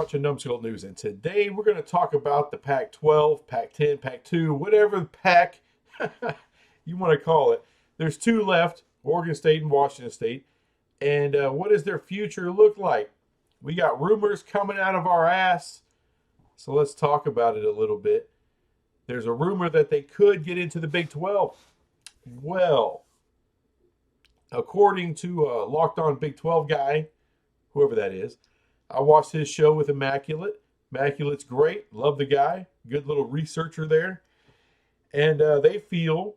watching Numbskull News, and today we're going to talk about the Pac-12, Pac-10, Pac-2, whatever Pac you want to call it. There's two left, Oregon State and Washington State, and what does their future look like? We got rumors coming out of our ass, so let's talk about it a little bit. There's a rumor that they could get into the Big 12. Well, according to Locked On Big 12 guy, whoever that is, I watched his show with Immaculate. Immaculate's great. Love the guy. Good little researcher there. And they feel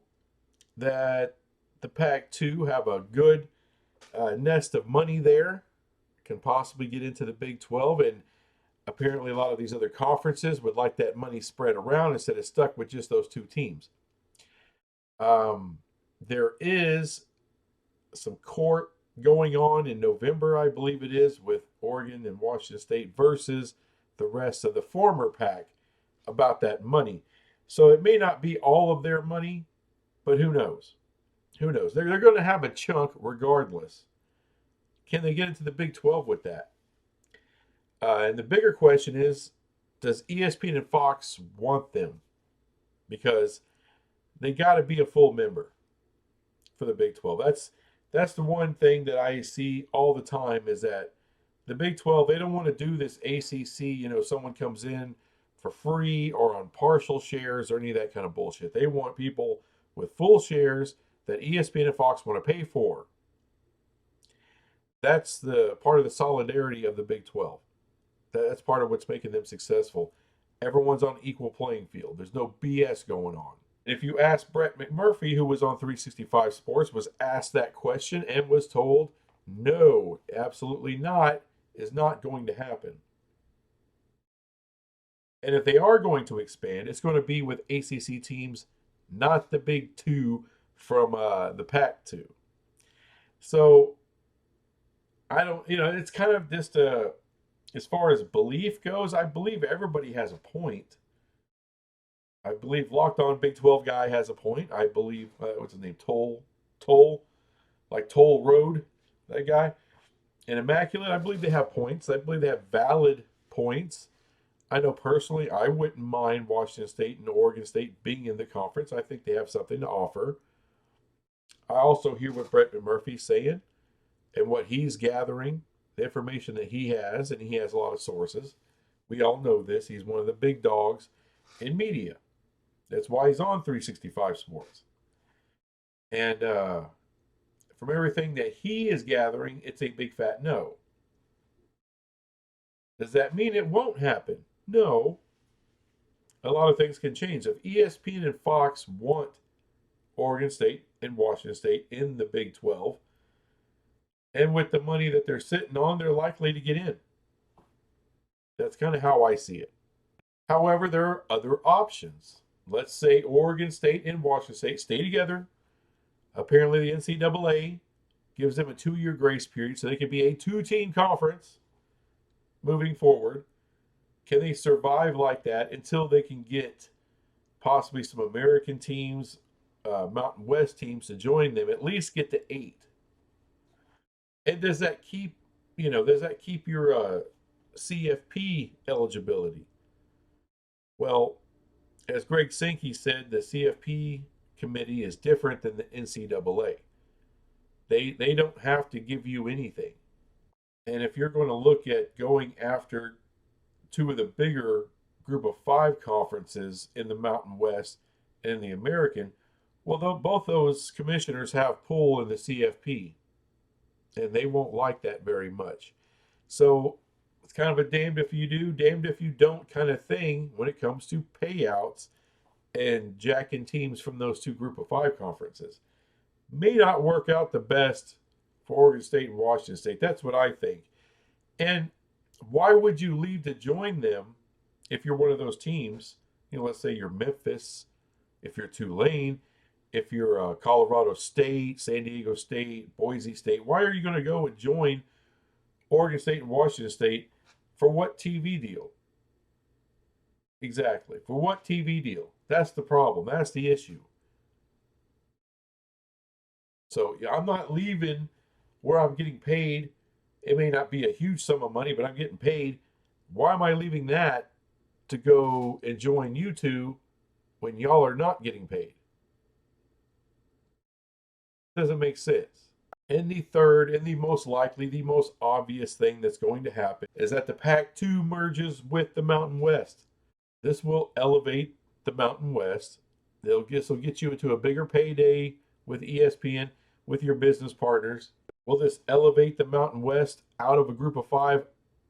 that the Pac-2 have a good nest of money there. Can possibly get into the Big 12. And apparently a lot of these other conferences would like that money spread around instead of stuck with just those two teams. There is some court going on in November, I believe it is, with Oregon and Washington State versus the rest of the former Pac about that money. So it may not be all of their money, but who knows? Who knows? They're going to have a chunk regardless. Can they get into the Big 12 with that? And the bigger question is, does ESPN and Fox want them? Because they got to be a full member for the Big 12. That's the one thing that I see all the time is that the Big 12, they don't want to do this ACC, someone comes in for free or on partial shares or any of that kind of bullshit. They want people with full shares that ESPN and Fox want to pay for. That's the part of the solidarity of the Big 12. That's part of what's making them successful. Everyone's on equal playing field. There's no BS going on. If you ask Brett McMurphy, who was on 365 Sports, was asked that question and was told, no, absolutely not, is not going to happen. And if they are going to expand, it's going to be with ACC teams, not the Big Two from the Pac-2. So, I don't, it's kind of just as far as belief goes, I believe everybody has a point. I believe Locked On Big 12 guy has a point. I believe, what's his name? Toll, like Toll Road, that guy. And Immaculate, I believe they have points. I believe they have valid points. I know personally, I wouldn't mind Washington State and Oregon State being in the conference. I think they have something to offer. I also hear what Brett McMurphy's saying and what he's gathering, the information that he has, and he has a lot of sources. We all know this. He's one of the big dogs in media. That's why he's on 365 Sports. And from everything that he is gathering, it's a big fat no. Does that mean it won't happen? No. A lot of things can change. If ESPN and Fox want Oregon State and Washington State in the Big 12, and with the money that they're sitting on, they're likely to get in. That's kind of how I see it. However, there are other options. Let's say Oregon State and Washington State stay together. Apparently, the NCAA gives them a 2-year grace period so they can be a 2-team conference moving forward. Can they survive like that until they can get possibly some American teams, Mountain West teams to join them, at least get to 8? And does that keep your CFP eligibility? Well, as Greg Sankey said, the CFP committee is different than the NCAA. They don't have to give you anything. And if you're going to look at going after two of the bigger group of 5 conferences in the Mountain West and the American, well, both those commissioners have pull in the CFP. And they won't like that very much. So it's kind of a damned if you do, damned if you don't kind of thing when it comes to payouts and jacking teams from those two group of 5 conferences. May not work out the best for Oregon State and Washington State. That's what I think. And why would you leave to join them if you're one of those teams? Let's say you're Memphis, if you're Tulane, if you're Colorado State, San Diego State, Boise State. Why are you going to go and join Oregon State and Washington State for what TV deal? Exactly. For what TV deal? That's the problem. That's the issue. So I'm not leaving where I'm getting paid. It may not be a huge sum of money, but I'm getting paid Why am I leaving that to go and join you two when y'all are not getting paid? Doesn't make sense. And the third, and the most likely, the most obvious thing that's going to happen is that the Pac 2 merges with the Mountain West. This will elevate the Mountain West. This will get you into a bigger payday with ESPN, with your business partners. Will this elevate the Mountain West out of a group of five?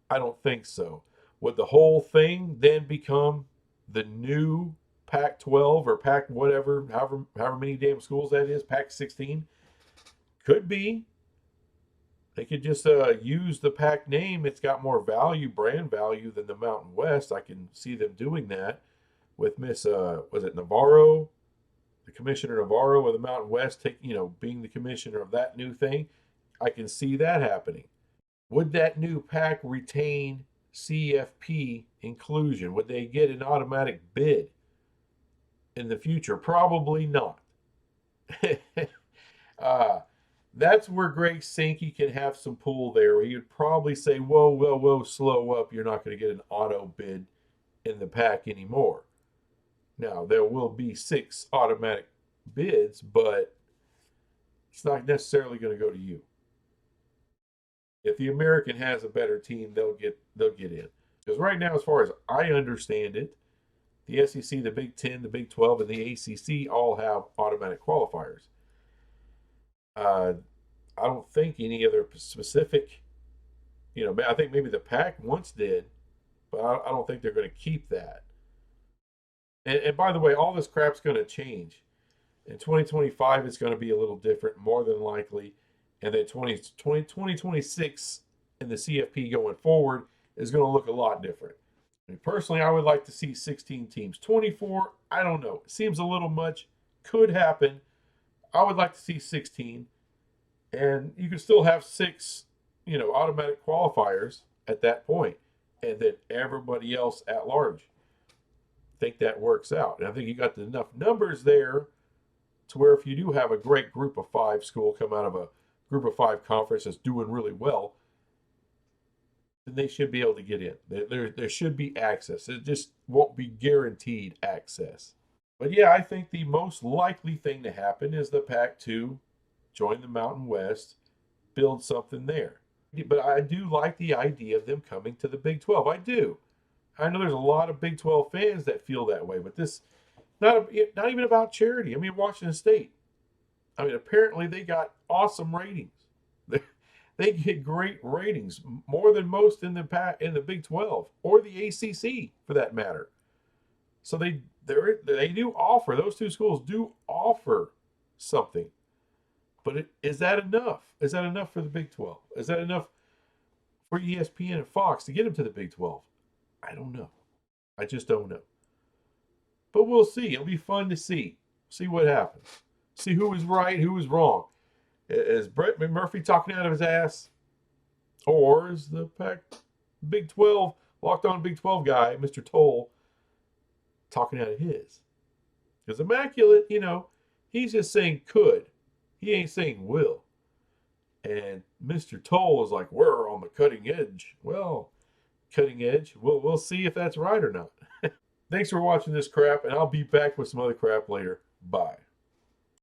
I don't think so. Would the whole thing then become the new Pac 12 or Pac whatever, however many damn schools that is, Pac 16? Could be. They could just use the Pac name. It's got more value, brand value, than the Mountain West. I can see them doing that with Miss, was it Navarro? The Commissioner Navarro of the Mountain West, being the commissioner of that new thing. I can see that happening. Would that new Pac retain CFP inclusion? Would they get an automatic bid in the future? Probably not. That's where Greg Sankey can have some pull there. He would probably say, whoa, whoa, whoa, slow up. You're not going to get an auto bid in the Pac anymore. Now, there will be 6 automatic bids, but it's not necessarily going to go to you. If the American has a better team, they'll get in. Because right now, as far as I understand it, the SEC, the Big 10, the Big 12, and the ACC all have automatic qualifiers. I don't think any other specific, I think maybe the Pac once did, but I don't think they're going to keep that. And by the way, all this crap's going to change. In 2025, it's going to be a little different, more than likely. And then 2026 in the CFP going forward is going to look a lot different. Personally, I would like to see 16 teams. 24, I don't know. It seems a little much. Could happen. I would like to see 16. And you can still have 6, automatic qualifiers at that point. And then everybody else at large. I think that works out. And I think you got enough numbers there to where if you do have a great group of 5 school come out of a group of 5 conference that's doing really well, then they should be able to get in. There should be access. It just won't be guaranteed access. But yeah, I think the most likely thing to happen is the Pac-2 join the Mountain West, build something there. But I do like the idea of them coming to the Big 12. I do. I know there's a lot of Big 12 fans that feel that way, but this not even about charity. I mean, Washington State. I mean, apparently they got awesome ratings. They get great ratings, more than most in the Big 12 or the ACC for that matter. So they do offer, those 2 schools do offer something. But is that enough? Is that enough for the Big 12? Is that enough for ESPN and Fox to get them to the Big 12? I don't know. I just don't know. But we'll see. It'll be fun to see what happens. See who was right, who was wrong. Is Brett McMurphy talking out of his ass? Or is the Big 12, locked on Big 12 guy, Mr. Toll, talking out of his? Because Immaculate, he's just saying could. He ain't saying will. And Mr. Toll is like, we're on the cutting edge. Well, cutting edge. We'll see if that's right or not. Thanks for watching this crap, and I'll be back with some other crap later. Bye.